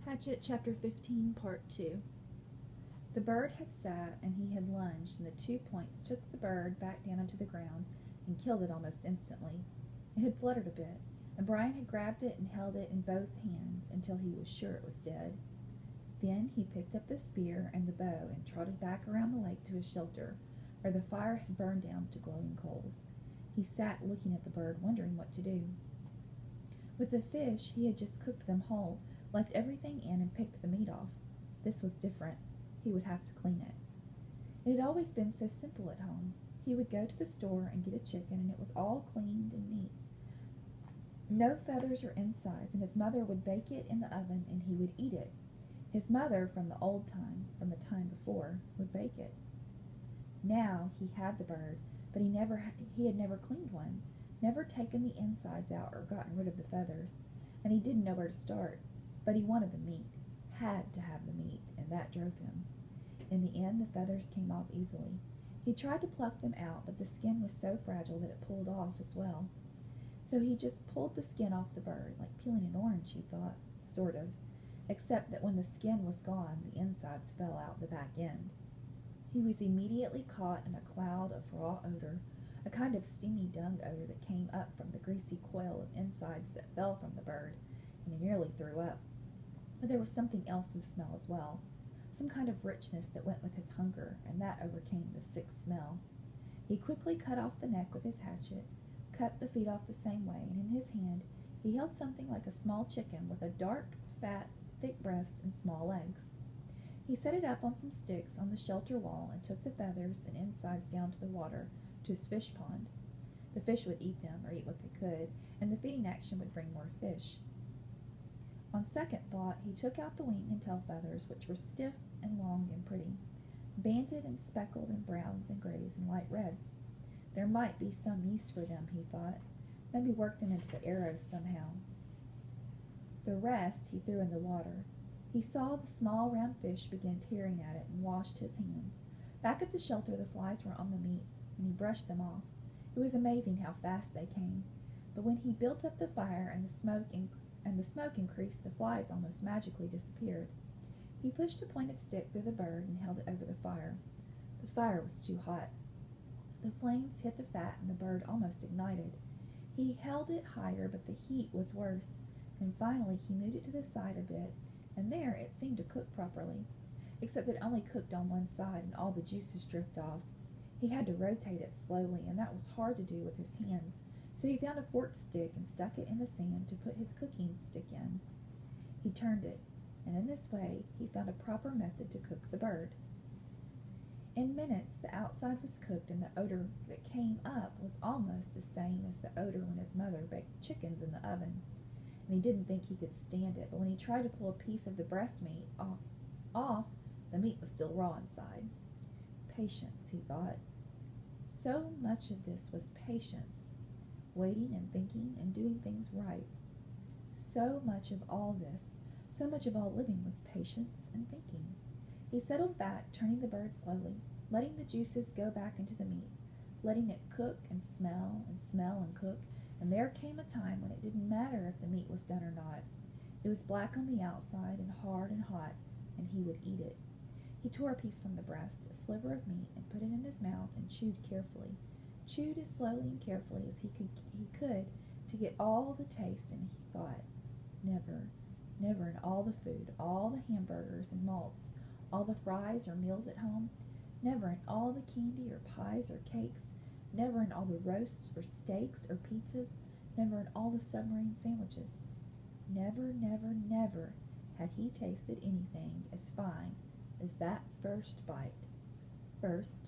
Hatchet, Chapter 15, Part 2. The bird had sat, and he had lunged, and the 2 points took the bird back down into the ground and killed it almost instantly. It had fluttered a bit, and Brian had grabbed it and held it in both hands until he was sure it was dead. Then he picked up the spear and the bow and trotted back around the lake to his shelter, where the fire had burned down to glowing coals. He sat looking at the bird, wondering what to do. With the fish, he had just cooked them whole, left everything in, and picked the meat off. This was different. He would have to clean it. It had always been so simple at home. He would go to the store and get a chicken, and it was all cleaned and neat. No feathers or insides, and his mother would bake it in the oven, and he would eat it. His mother, from the old time, from the time before, would bake it. Now he had the bird, but he had never cleaned one, never taken the insides out or gotten rid of the feathers, and he didn't know where to start. But he wanted the meat, had to have the meat, and that drove him. In the end, the feathers came off easily. He tried to pluck them out, but the skin was so fragile that it pulled off as well. So he just pulled the skin off the bird, like peeling an orange, he thought, sort of, except that when the skin was gone, the insides fell out the back end. He was immediately caught in a cloud of raw odor, a kind of steamy dung odor that came up from the greasy coil of insides that fell from the bird, and he nearly threw up. But there was something else in the smell as well, some kind of richness that went with his hunger, and that overcame the sick smell. He quickly cut off the neck with his hatchet, cut the feet off the same way, and in his hand he held something like a small chicken with a dark, fat, thick breast and small legs. He set it up on some sticks on the shelter wall and took the feathers and insides down to the water, to his fish pond. The fish would eat them, or eat what they could, and the feeding action would bring more fish. On second thought, he took out the wing and tail feathers, which were stiff and long and pretty, banded and speckled in browns and grays and light reds. There might be some use for them, he thought. Maybe work them into the arrows somehow. The rest he threw in the water. He saw the small round fish begin tearing at it and washed his hands. Back at the shelter, the flies were on the meat, and he brushed them off. It was amazing how fast they came. But when he built up the fire and the smoke increased, the flies almost magically disappeared. He pushed a pointed stick through the bird and held it over the fire. The fire was too hot. The flames hit the fat, and the bird almost ignited. He held it higher, but the heat was worse, and finally he moved it to the side a bit, and there it seemed to cook properly, except that it only cooked on one side, and all the juices dripped off. He had to rotate it slowly, and that was hard to do with his hands, so he found a forked stick and stuck it in the sand to put his cooking stick in. He turned it, and in this way he found a proper method to cook the bird. In minutes the outside was cooked, and the odor that came up was almost the same as the odor when his mother baked chickens in the oven, and he didn't think he could stand it, but when he tried to pull a piece of the breast meat off, the meat was still raw inside. Patience, he thought. So much of this was patience, waiting and thinking and doing things right. So much of all this, so much of all living was patience and thinking. He settled back, turning the bird slowly, letting the juices go back into the meat, letting it cook and smell and cook, and there came a time when it didn't matter if the meat was done or not. It was black on the outside and hard and hot, and he would eat it. He tore a piece from the breast, a sliver of meat, and put it in his mouth and chewed carefully, chewed as slowly and carefully as he could to get all the taste, and he thought, never, never in all the food, all the hamburgers and malts, all the fries or meals at home, never in all the candy or pies or cakes, never in all the roasts or steaks or pizzas, never in all the submarine sandwiches. Never, never, never had he tasted anything as fine as that first bite. First,